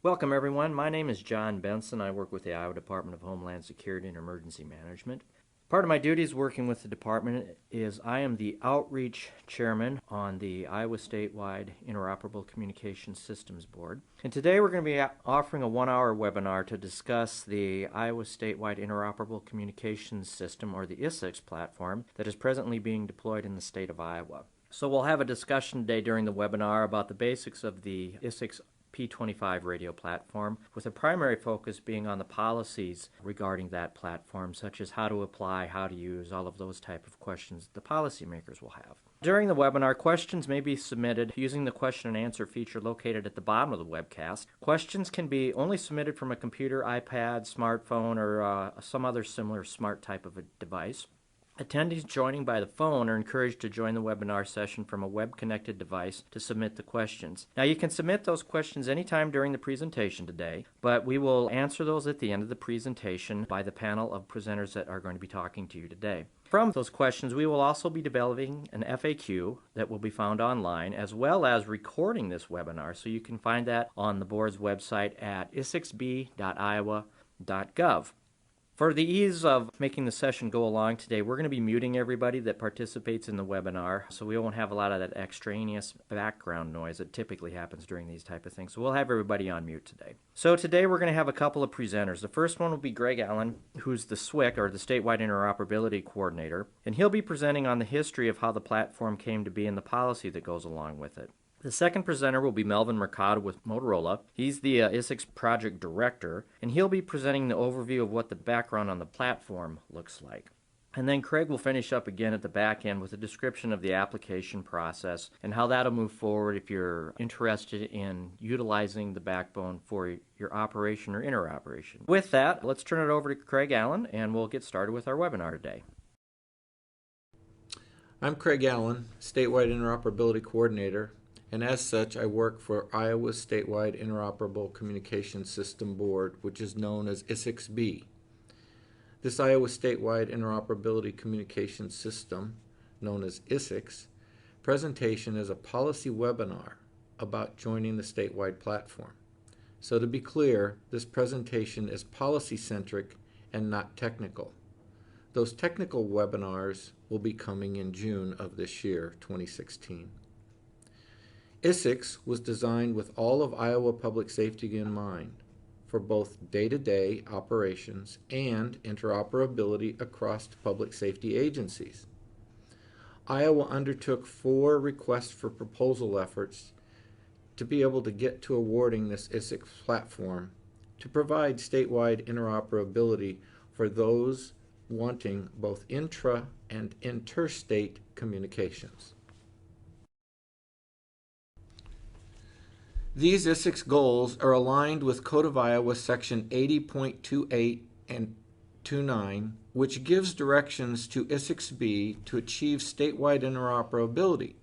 Welcome everyone. My name is John Benson. I work with the Iowa Department of Homeland Security and Emergency Management. Part of my duties working with the department is I am the outreach chairman on the Iowa Statewide Interoperable Communication Systems Board. And today we're going to be offering a 1-hour webinar to discuss the Iowa Statewide Interoperable Communications System, or the ISICS platform, that is presently being deployed in the state of Iowa. So we'll have a discussion today during the webinar about the basics of the ISICS P25 radio platform, with a primary focus being on the policies regarding that platform, such as how to apply, how to use, all of those type of questions the policymakers will have. During the webinar, questions may be submitted using the question and answer feature located at the bottom of the webcast. Questions can be only submitted from a computer, iPad, smartphone, or some other similar smart type of a device. Attendees joining by the phone are encouraged to join the webinar session from a web-connected device to submit the questions. Now, you can submit those questions anytime during the presentation today, but we will answer those at the end of the presentation by the panel of presenters that are going to be talking to you today. From those questions, we will also be developing an FAQ that will be found online, as well as recording this webinar, so you can find that on the board's website at isicsb.iowa.gov. For the ease of making the session go along today, we're going to be muting everybody that participates in the webinar, so we won't have a lot of that extraneous background noise that typically happens during these type of things. So we'll have everybody on mute today. So today we're going to have a couple of presenters. The first one will be Greg Allen, who's the SWIC, or the Statewide Interoperability Coordinator, and he'll be presenting on the history of how the platform came to be and the policy that goes along with it. The second presenter will be Melvin Mercado with Motorola. He's the ISICS Project Director, and he'll be presenting the overview of what the background on the platform looks like. And then Craig will finish up again at the back end with a description of the application process and how that'll move forward if you're interested in utilizing the backbone for your operation or interoperation. With that, let's turn it over to Craig Allen, and we'll get started with our webinar today. I'm Craig Allen, Statewide Interoperability Coordinator, and as such I work for Iowa's Statewide Interoperable Communication System Board, which is known as ISICS-B. This Iowa Statewide Interoperability Communication System, known as ISICS, presentation is a policy webinar about joining the statewide platform. So to be clear, this presentation is policy-centric and not technical. Those technical webinars will be coming in June of this year, 2016. ISICS was designed with all of Iowa public safety in mind for both day-to-day operations and interoperability across public safety agencies. Iowa undertook 4 requests for proposal efforts to be able to get to awarding this ISICS platform to provide statewide interoperability for those wanting both intra and interstate communications. These ISICS goals are aligned with Code of Iowa Section 80.28 and 29, which gives directions to ISICS-B to achieve statewide interoperability.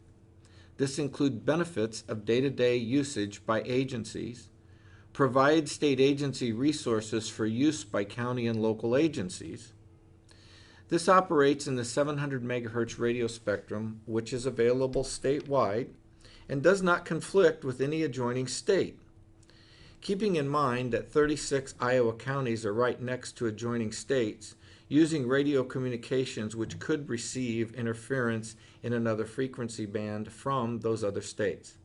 This includes benefits of day-to-day usage by agencies, provide state agency resources for use by county and local agencies. This operates in the 700 MHz radio spectrum, which is available statewide, and does not conflict with any adjoining state. Keeping in mind that 36 Iowa counties are right next to adjoining states, using radio communications which could receive interference in another frequency band from those other states.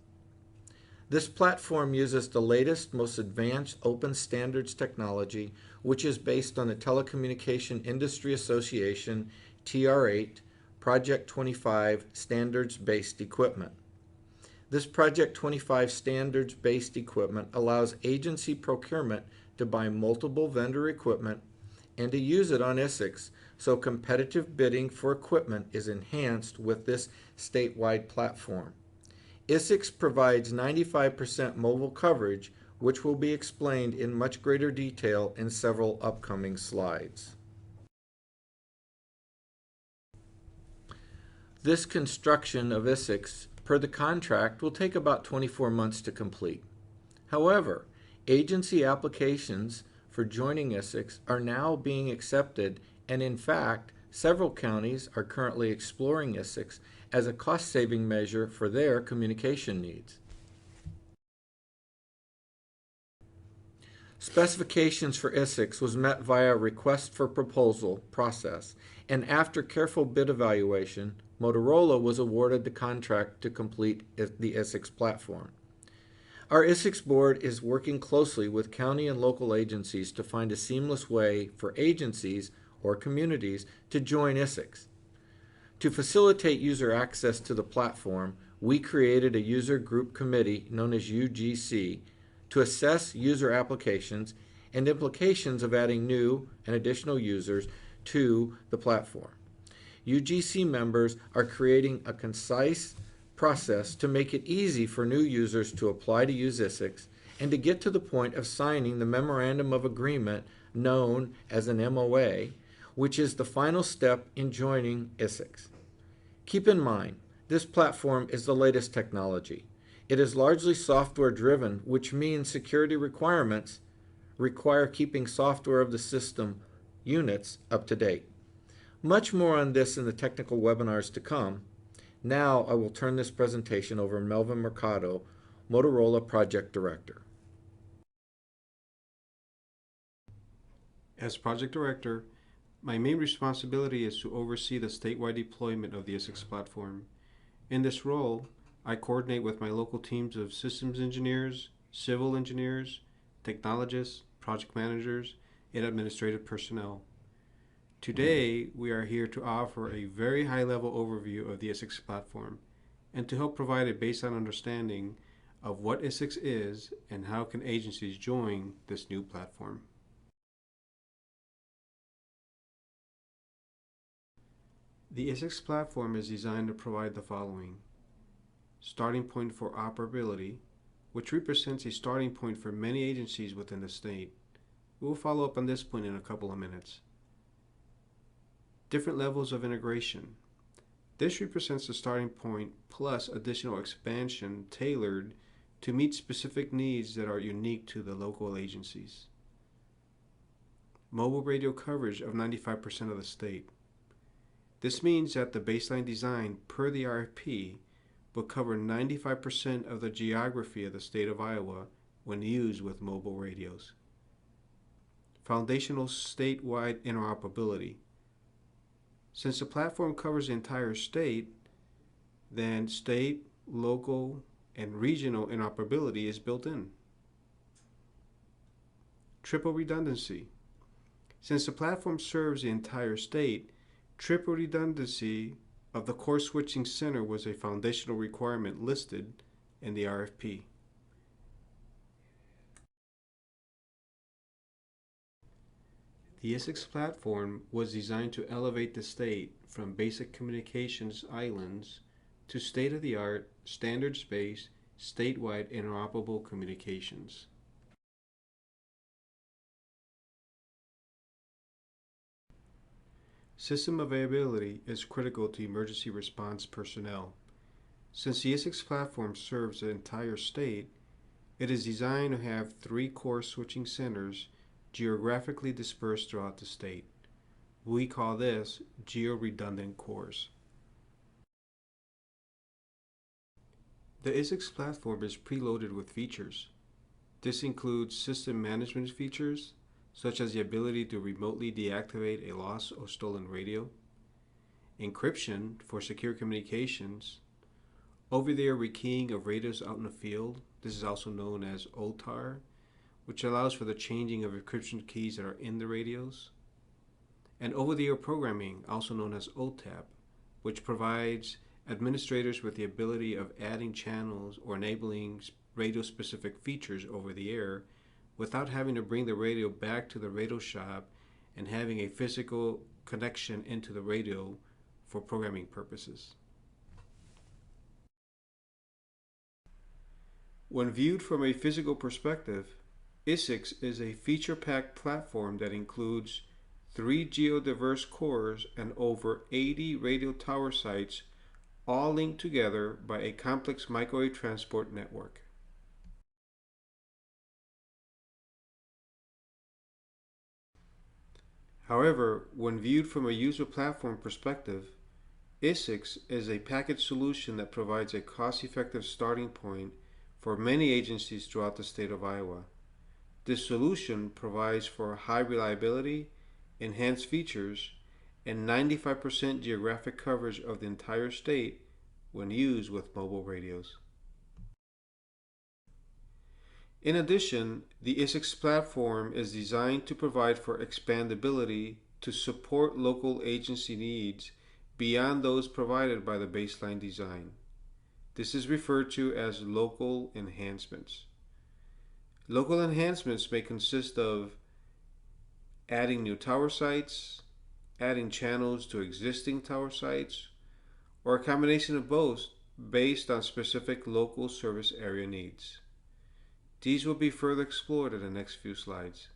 This platform uses the latest, most advanced open standards technology, which is based on the Telecommunication Industry Association TR8 Project 25 standards-based equipment. This Project 25 standards-based equipment allows agency procurement to buy multiple vendor equipment and to use it on ISICS, so competitive bidding for equipment is enhanced with this statewide platform. ISICS provides 95% mobile coverage, which will be explained in much greater detail in several upcoming slides. This construction of ISICS per the contract will take about 24 months to complete. However, agency applications for joining ISICS are now being accepted, and in fact, several counties are currently exploring ISICS as a cost-saving measure for their communication needs. Specifications for ISICS was met via request for proposal process, and after careful bid evaluation, Motorola was awarded the contract to complete the ISICS platform. Our ISICS board is working closely with county and local agencies to find a seamless way for agencies or communities to join ISICS. To facilitate user access to the platform, we created a user group committee known as UGC to assess user applications and implications of adding new and additional users to the platform. UGC members are creating a concise process to make it easy for new users to apply to use ISICS and to get to the point of signing the Memorandum of Agreement known as an MOA, which is the final step in joining ISICS. Keep in mind, this platform is the latest technology. It is largely software driven, which means security requirements require keeping software of the system units up to date. Much more on this in the technical webinars to come. Now I will turn this presentation over to Melvin Mercado, Motorola Project Director. As Project Director, my main responsibility is to oversee the statewide deployment of the ISICS platform. In this role, I coordinate with my local teams of systems engineers, civil engineers, technologists, project managers, and administrative personnel. Today, we are here to offer a very high-level overview of the ISICS platform and to help provide a baseline understanding of what ISICS is and how can agencies join this new platform. The ISICS platform is designed to provide the following: starting point for operability, which represents a starting point for many agencies within the state. We'll follow up on this point in a couple of minutes. Different levels of integration. This represents the starting point plus additional expansion tailored to meet specific needs that are unique to the local agencies. Mobile radio coverage of 95% of the state. This means that the baseline design per the RFP will cover 95% of the geography of the state of Iowa when used with mobile radios. Foundational statewide interoperability. Since the platform covers the entire state, then state, local, and regional interoperability is built in. Triple redundancy. Since the platform serves the entire state, triple redundancy of the core switching center was a foundational requirement listed in the RFP. The ISICS platform was designed to elevate the state from basic communications islands to state-of-the-art, standards-based, statewide interoperable communications. System availability is critical to emergency response personnel. Since the ISICS platform serves the entire state, it is designed to have 3 core switching centers geographically dispersed throughout the state. We call this geo-redundant cores. The ISICS platform is preloaded with features. This includes system management features, such as the ability to remotely deactivate a lost or stolen radio, encryption for secure communications, over-the-air rekeying of radios out in the field. This is also known as OTAR, which allows for the changing of encryption keys that are in the radios, and over-the-air programming, also known as OTAP, which provides administrators with the ability of adding channels or enabling radio-specific features over the air without having to bring the radio back to the radio shop and having a physical connection into the radio for programming purposes. When viewed from a physical perspective, ISICS is a feature-packed platform that includes 3 geodiverse cores and over 80 radio tower sites, all linked together by a complex microwave transport network. However, when viewed from a user platform perspective, ISICS is a package solution that provides a cost-effective starting point for many agencies throughout the state of Iowa. This solution provides for high reliability, enhanced features, and 95% geographic coverage of the entire state when used with mobile radios. In addition, the ISICS platform is designed to provide for expandability to support local agency needs beyond those provided by the baseline design. This is referred to as local enhancements. Local enhancements may consist of adding new tower sites, adding channels to existing tower sites, or a combination of both based on specific local service area needs. These will be further explored in the next few slides.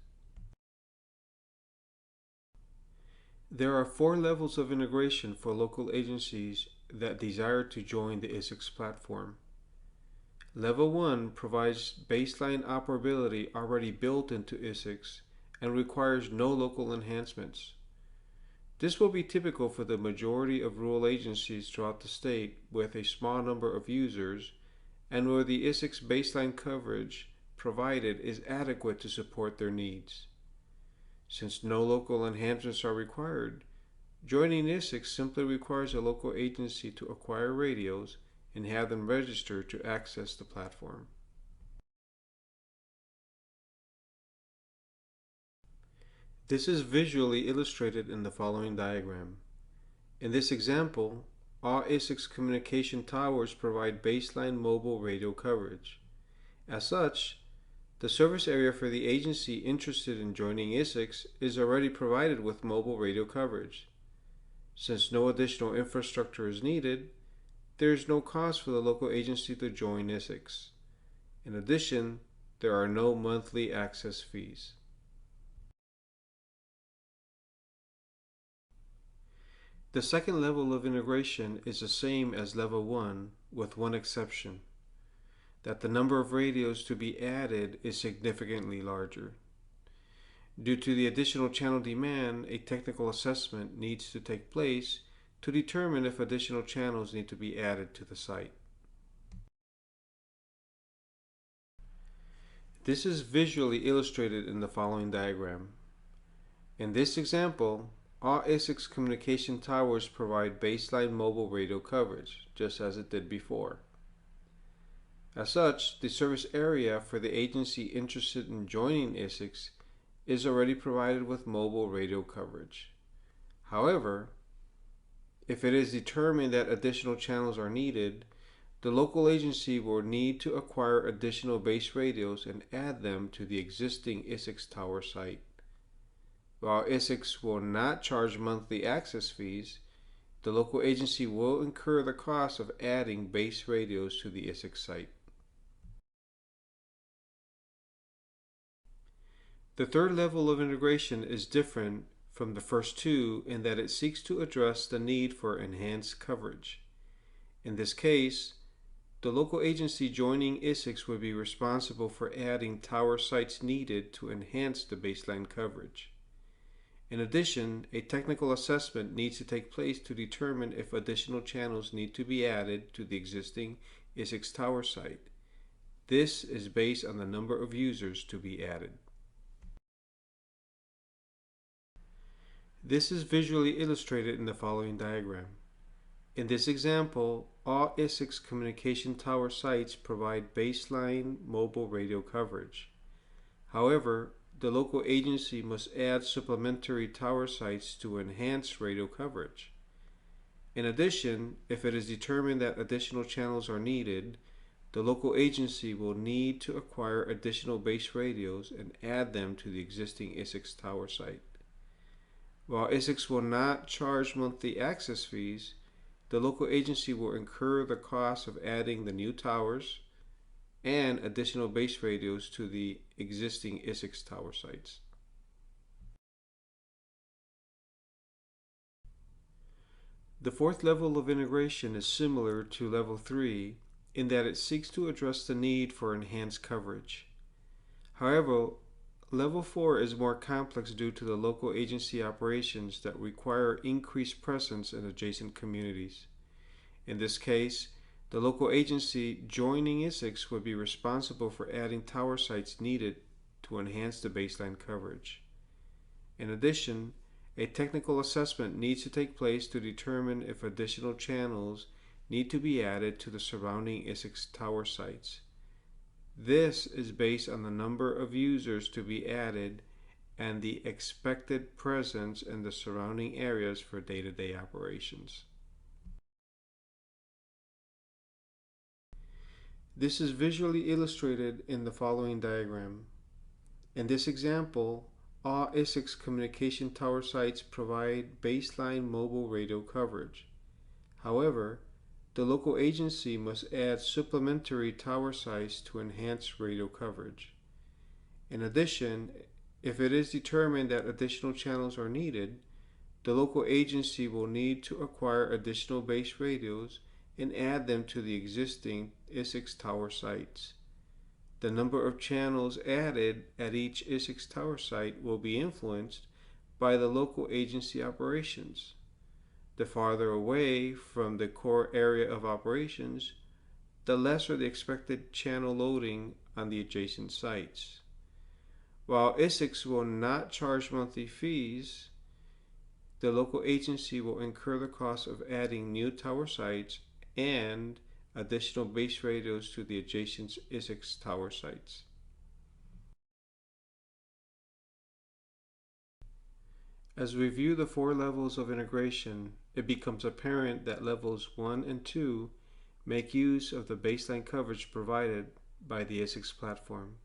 There are 4 levels of integration for local agencies that desire to join the ISICS platform. Level 1 provides baseline operability already built into ISICS and requires no local enhancements. This will be typical for the majority of rural agencies throughout the state with a small number of users and where the ISICS baseline coverage provided is adequate to support their needs. Since no local enhancements are required, joining ISICS simply requires a local agency to acquire radios and have them register to access the platform. This is visually illustrated in the following diagram. In this example, all ISICS communication towers provide baseline mobile radio coverage. As such, the service area for the agency interested in joining ISICS is already provided with mobile radio coverage. Since no additional infrastructure is needed, there is no cost for the local agency to join ISICS. In addition, there are no monthly access fees. The second level of integration is the same as level 1 with one exception, that the number of radios to be added is significantly larger. Due to the additional channel demand, a technical assessment needs to take place to determine if additional channels need to be added to the site. This is visually illustrated in the following diagram. In this example, all ISICS communication towers provide baseline mobile radio coverage, just as it did before. As such, the service area for the agency interested in joining ISICS is already provided with mobile radio coverage. However, if it is determined that additional channels are needed, the local agency will need to acquire additional base radios and add them to the existing ISICS tower site. While ISICS will not charge monthly access fees, the local agency will incur the cost of adding base radios to the ISICS site. The third level of integration is different from the first two in that it seeks to address the need for enhanced coverage. In this case, the local agency joining ISICS would be responsible for adding tower sites needed to enhance the baseline coverage. In addition, a technical assessment needs to take place to determine if additional channels need to be added to the existing ISICS tower site. This is based on the number of users to be added. This is visually illustrated in the following diagram. In this example, all ISICS communication tower sites provide baseline mobile radio coverage. However, the local agency must add supplementary tower sites to enhance radio coverage. In addition, if it is determined that additional channels are needed, the local agency will need to acquire additional base radios and add them to the existing ISICS tower site. While ISICS will not charge monthly access fees, the local agency will incur the cost of adding the new towers and additional base radios to the existing ISICS tower sites. The fourth level of integration is similar to level 3 in that it seeks to address the need for enhanced coverage. However, level 4 is more complex due to the local agency operations that require increased presence in adjacent communities. In this case, the local agency joining ISICS would be responsible for adding tower sites needed to enhance the baseline coverage. In addition, a technical assessment needs to take place to determine if additional channels need to be added to the surrounding ISICS tower sites. This is based on the number of users to be added and the expected presence in the surrounding areas for day-to-day operations. This is visually illustrated in the following diagram. In this example, all ISICS communication tower sites provide baseline mobile radio coverage. However, the local agency must add supplementary tower sites to enhance radio coverage. In addition, if it is determined that additional channels are needed, the local agency will need to acquire additional base radios and add them to the existing ISICS tower sites. The number of channels added at each ISICS tower site will be influenced by the local agency operations. The farther away from the core area of operations, the lesser the expected channel loading on the adjacent sites. While ISICS will not charge monthly fees, the local agency will incur the cost of adding new tower sites and additional base radios to the adjacent ISICS tower sites. As we view the 4 levels of integration, it becomes apparent that levels 1 and 2 make use of the baseline coverage provided by the ISICS platform.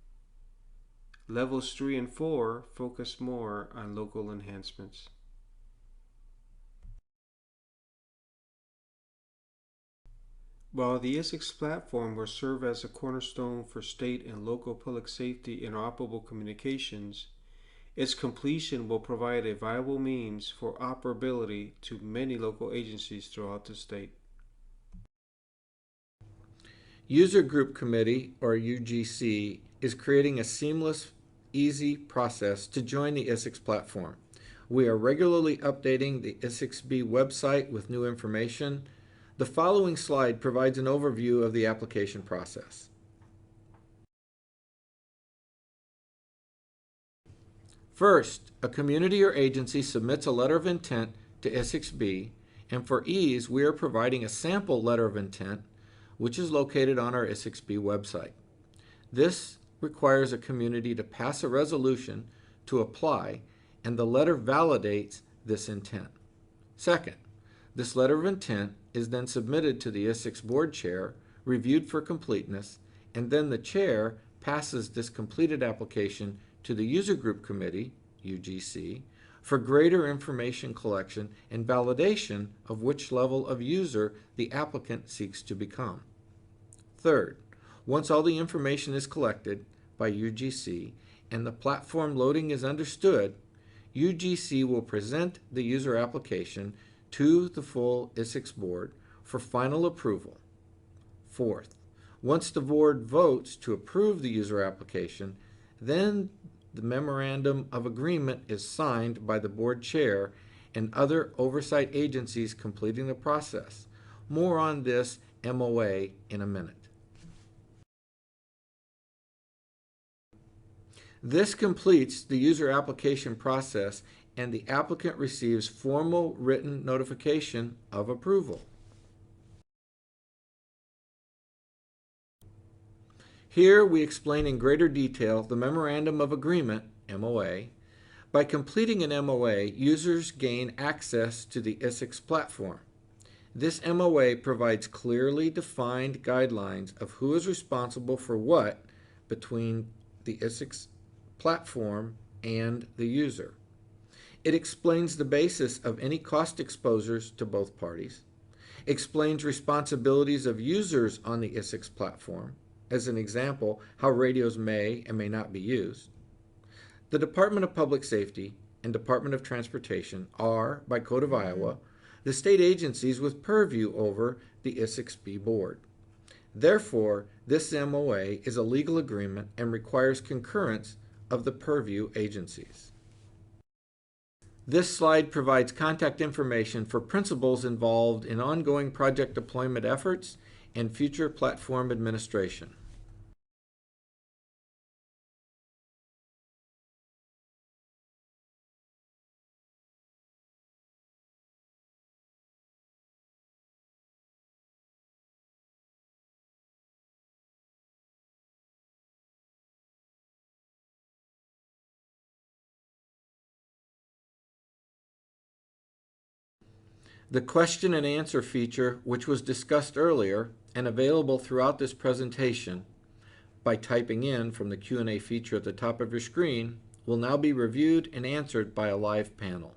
Levels 3 and 4 focus more on local enhancements. While the ISICS platform will serve as a cornerstone for state and local public safety interoperable communications, its completion will provide a viable means for operability to many local agencies throughout the state. User Group Committee, or UGC, is creating a seamless, easy process to join the ISICS platform. We are regularly updating the ISICS-B website with new information. The following slide provides an overview of the application process. First, a community or agency submits a letter of intent to ISICS-B, and for ease, we are providing a sample letter of intent, which is located on our ISICS-B website. This requires a community to pass a resolution to apply, and the letter validates this intent. Second, this letter of intent is then submitted to the ISICS board chair, reviewed for completeness, and then the chair passes this completed application to the User Group Committee, UGC, for greater information collection and validation of which level of user the applicant seeks to become. Third, once all the information is collected by UGC and the platform loading is understood, UGC will present the user application to the full ISICS board for final approval. Fourth, once the board votes to approve the user application, then the Memorandum of Agreement is signed by the board chair and other oversight agencies completing the process. More on this MOA in a minute. This completes the user application process, and the applicant receives formal written notification of approval. Here we explain in greater detail the Memorandum of Agreement, MOA. By completing an MOA, users gain access to the ISICS platform. This MOA provides clearly defined guidelines of who is responsible for what between the ISICS platform and the user. It explains the basis of any cost exposures to both parties, explains responsibilities of users on the ISICS platform, as an example, how radios may and may not be used. The Department of Public Safety and Department of Transportation are, by Code of Iowa, the state agencies with purview over the ISICS-B board. Therefore, this MOA is a legal agreement and requires concurrence of the purview agencies. This slide provides contact information for principals involved in ongoing project deployment efforts and future platform administration. The question and answer feature, which was discussed earlier and available throughout this presentation by typing in from the Q&A feature at the top of your screen, will now be reviewed and answered by a live panel.